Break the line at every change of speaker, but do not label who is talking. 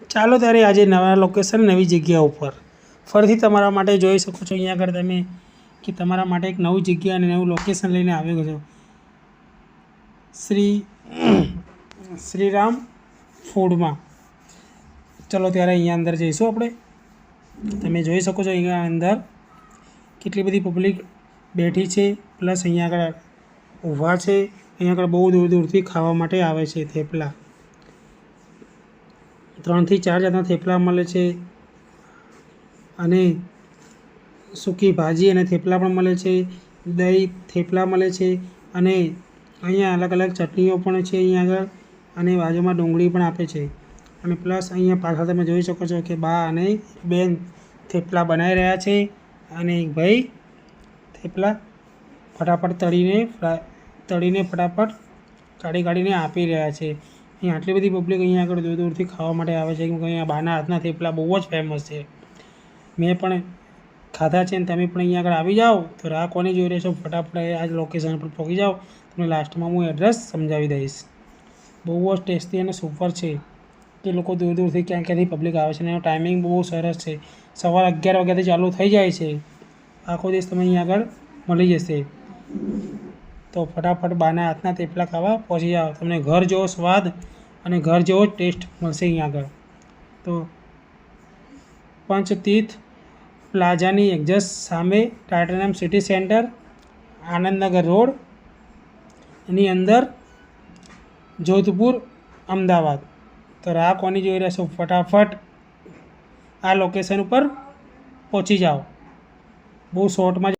ચાલો ત્યારે આજે નવા લોકેશન નવી જગ્યા ઉપર ફરીથી તમારા માટે જોઈ શકો છો। અહીંયા આગળ તમે કે તમારા માટે એક નવી જગ્યા અને નવું લોકેશન લઈને આવ્યો છો। શ્રીરામ ફૂડમાં ચલો ત્યારે અહીંયા અંદર જઈશું આપણે। તમે જોઈ શકો છો અહીંયા અંદર કેટલી બધી પબ્લિક બેઠી છે, પ્લસ અહીંયા આગળ ઊભા છે। અહીંયા આગળ બહુ દૂર દૂરથી ખાવા માટે આવે છે। થેપલા 3 થી 4 જાતના થેપલા મળે છે અને સૂકી ભાજી અને થેપલા પણ મળે છે। દહીં થેપલા મળે છે અને અહીંયા અલગ અલગ ચટણીઓ પણ છે અહીંયા આગળ, અને બાજુમાં ડુંગળી પણ આપે છે। અને પ્લસ અહીંયા પાછળ તમે જોઈ શકો છો કે બા અને બેન થેપલા બનાવી રહ્યા છે અને એક ભાઈ થેપલા ફટાફટ તળીને ફટાફટ કાઢીને આપી રહ્યા છે। અહીંયા આટલી બધી પબ્લિક અહીંયા આગળ દૂર દૂરથી ખાવા માટે આવે છે, કેમ કે અહીંયા બાના હાથના થેપલા બહુ જ ફેમસ છે। મેં પણ ખાધા છે, અને તમે પણ અહીંયા આગળ આવી જાઓ તો રાહ કોની જોઈ રહેશો? ફટાફટ આ જ લોકેશન પર પહોંચી જાઓ। તમને લાસ્ટમાં હું એડ્રેસ સમજાવી દઈશ। બહુ જ ટેસ્ટી અને સુપર છે કે લોકો દૂર દૂરથી ક્યાંથી પબ્લિક આવે છે, અને એનો ટાઈમિંગ બહુ સરસ છે। સવારે 11 વાગ્યાથી ચાલુ થઈ જાય છે, આખો દિવસ તમે અહીંયા આગળ મળી જશે। તો ફટાફટ બાના હાથના થેપલા ખાવા પહોંચી જાઓ, તમને ઘર જેવો સ્વાદ અને ઘર જેવો ટેસ્ટ મળશે અહીંયા આગળ। તો પંચતીર્થ પ્લાઝાની એક્ઝેક્ટ સામે titanium city centre, Anandnagar road એની અંદર, જોધપુર, અમદાવાદ। તો રાહ કોની જોઈ રહેશો? ફટાફટ આ લોકેશન ઉપર પહોંચી જાઓ। બહુ શોર્ટમાં